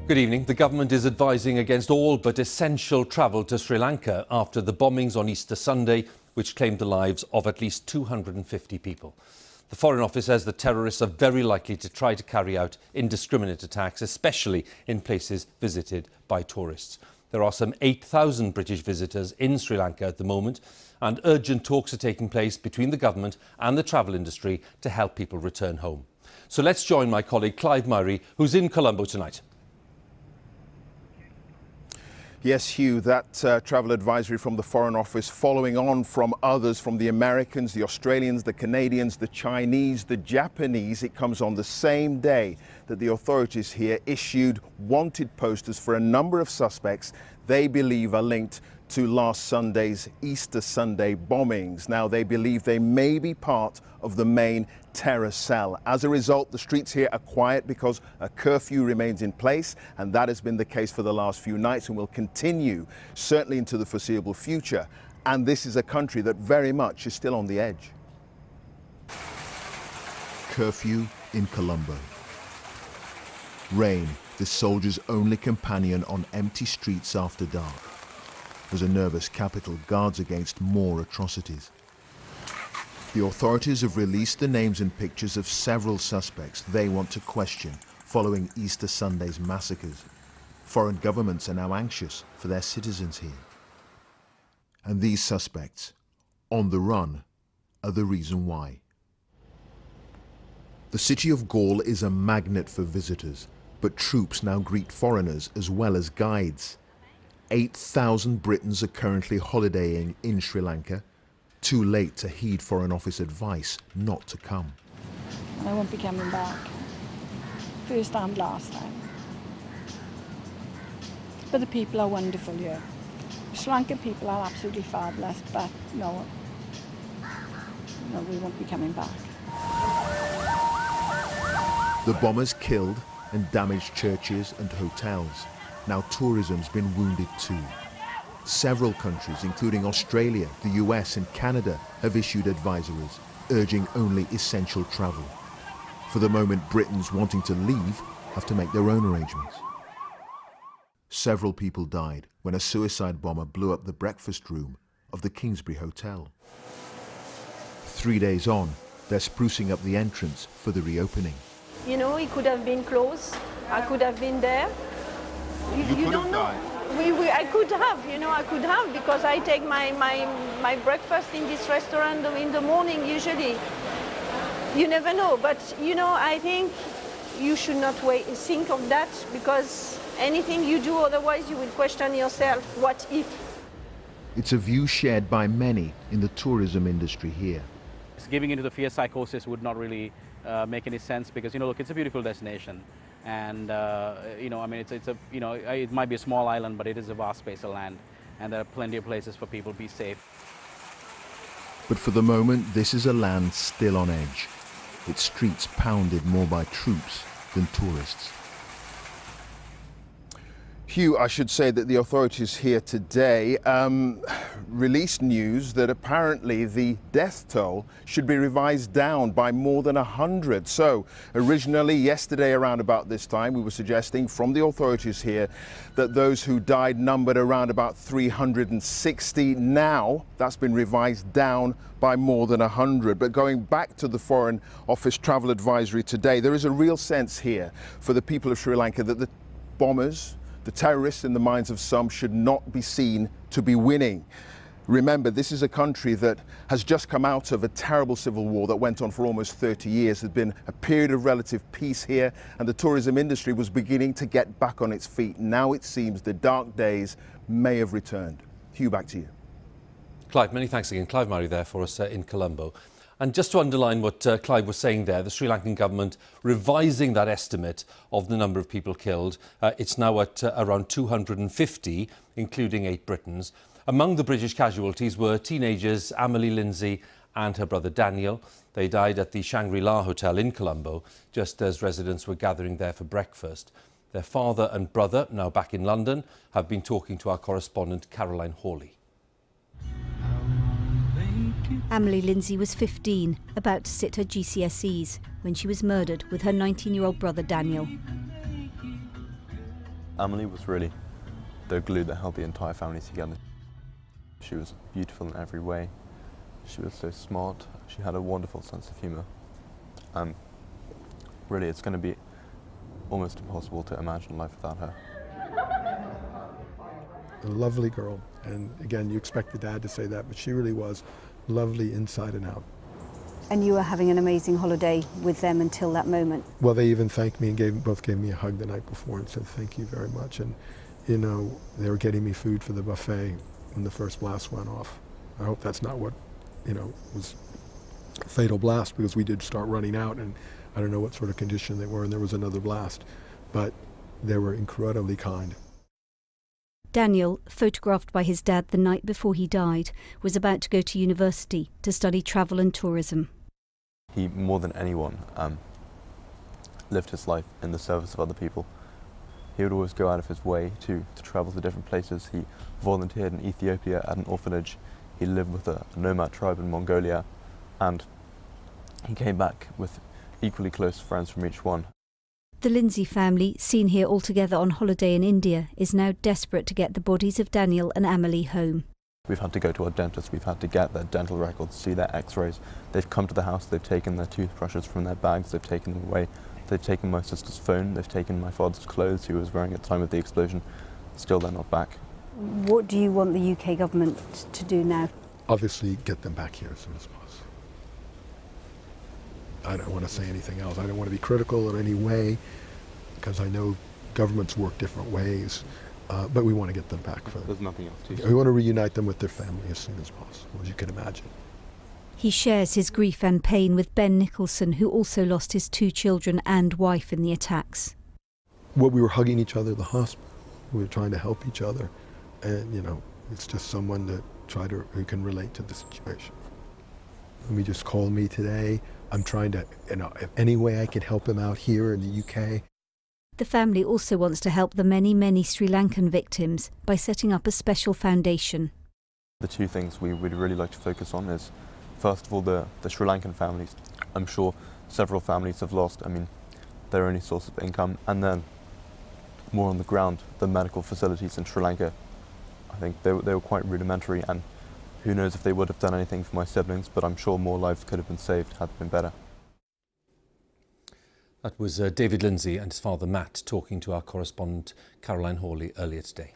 Good evening. The government is advising against all but essential travel to Sri Lanka after the bombings on Easter Sunday, which claimed the lives of at least 250 people. The Foreign Office says the terrorists are very likely to try to carry out indiscriminate attacks, especially in places visited by tourists. There are some 8,000 British visitors in Sri Lanka at the moment, and urgent talks are taking place between the government and the travel industry to help people return home. So let's join my colleague Clive Myrie, who's in Colombo tonight. Yes, Hugh, that travel advisory from the Foreign Office following on from others, from the Americans, the Australians, the Canadians, the Chinese, the Japanese. It comes on the same day that the authorities here issued wanted posters for a number of suspects they believe are linked to last Sunday's Easter Sunday bombings. Now, they believe they may be part of the main terror cell. As a result, the streets here are quiet because a curfew remains in place, and that has been the case for the last few nights and will continue certainly into the foreseeable future. And this is a country that very much is still on the edge. Curfew in Colombo. Rain, the soldier's only companion on empty streets after dark. As a nervous capital guards against more atrocities. The authorities have released the names and pictures of several suspects they want to question following Easter Sunday's massacres. Foreign governments are now anxious for their citizens here. And these suspects, on the run, are the reason why. The city of Galle is a magnet for visitors, but troops now greet foreigners as well as guides. 8,000 Britons are currently holidaying in Sri Lanka, too late to heed Foreign Office advice not to come. I won't be coming back. First and last time. But the people are wonderful here. Sri Lankan people are absolutely fabulous, but no, we won't be coming back. The bombers killed and damaged churches and hotels. Now tourism's been wounded too. Several countries, including Australia, the US and Canada, have issued advisories, urging only essential travel. For the moment, Britons wanting to leave have to make their own arrangements. Several people died when a suicide bomber blew up the breakfast room of the Kingsbury Hotel. 3 days on, they're sprucing up the entrance for the reopening. You know, it could have been close. I could have been there. You don't know. I could have, because I take my breakfast in this restaurant in the morning usually. You never know, but I think you should not think of that, because anything you do otherwise you will question yourself, what if? It's a view shared by many in the tourism industry here. Giving into the fear psychosis would not really make any sense, because look, it's a beautiful destination. And it might be a small island, but it is a vast space of land, and there are plenty of places for people to be safe. But for the moment, this is a land still on edge. Its streets pounded more by troops than tourists. Hugh, I should say that the authorities here today released news that apparently the death toll should be revised down by more than 100. So originally, yesterday around about this time, we were suggesting from the authorities here that those who died numbered around about 360. Now that's been revised down by more than 100. But going back to the Foreign Office travel advisory today, there is a real sense here for the people of Sri Lanka that the bombers, the terrorists in the minds of some, should not be seen to be winning. Remember, this is a country that has just come out of a terrible civil war that went on for almost 30 years. There's been a period of relative peace here, and the tourism industry was beginning to get back on its feet. Now it seems the dark days may have returned. Hugh, back to you. Clive, many thanks again. Clive Myrie there for us in Colombo. And just to underline what Clive was saying there, the Sri Lankan government revising that estimate of the number of people killed. It's now at around 250, including 8 Britons. Among the British casualties were teenagers Emily Lindsay and her brother Daniel. They died at the Shangri-La Hotel in Colombo, just as residents were gathering there for breakfast. Their father and brother, now back in London, have been talking to our correspondent Caroline Hawley. Emily Lindsay was 15, about to sit her GCSEs, when she was murdered with her 19-year-old brother Daniel. Emily was really the glue that held the entire family together. She was beautiful in every way. She was so smart. She had a wonderful sense of humour. Really, it's going to be almost impossible to imagine life without her. A lovely girl, and again, you expect the dad to say that, but she really was lovely inside and out. And you were having an amazing holiday with them until that moment. Well, they even thanked me and both gave me a hug the night before and said thank you very much. And you know, they were getting me food for the buffet when the first blast went off. I hope that's not what, you know, was a fatal blast, because we did start running out, and I don't know what sort of condition they were, and there was another blast, but they were incredibly kind. Daniel, photographed by his dad the night before he died, was about to go to university to study travel and tourism. He, more than anyone, lived his life in the service of other people. He would always go out of his way to travel to different places. He volunteered in Ethiopia at an orphanage. He lived with a nomad tribe in Mongolia, and he came back with equally close friends from each one. The Lindsay family, seen here all together on holiday in India, is now desperate to get the bodies of Daniel and Amelie home. We've had to go to our dentist, we've had to get their dental records, see their x-rays. They've come to the house, they've taken their toothbrushes from their bags, they've taken them away. They've taken my sister's phone, they've taken my father's clothes he was wearing at the time of the explosion. Still, they're not back. What do you want the UK government to do now? Obviously, get them back here as soon as possible. I don't want to say anything else. I don't want to be critical in any way, because I know governments work different ways, but we want to get them back. There's nothing else to say. We want to reunite them with their family as soon as possible, as you can imagine. He shares his grief and pain with Ben Nicholson, who also lost his 2 children and wife in the attacks. Well, we were hugging each other at the hospital. We were trying to help each other. And, you know, it's just someone who can relate to the situation. And he just called me today. I'm trying to, you know, if any way I can help him out here in the UK. The family also wants to help the many, many Sri Lankan victims by setting up a special foundation. The 2 things we would really like to focus on is, first of all, the Sri Lankan families. I'm sure several families have lost, their only source of income, and then more on the ground, the medical facilities in Sri Lanka. I think they were quite rudimentary, and who knows if they would have done anything for my siblings, but I'm sure more lives could have been saved had it been better. That was David Lindsay and his father Matt talking to our correspondent Caroline Hawley earlier today.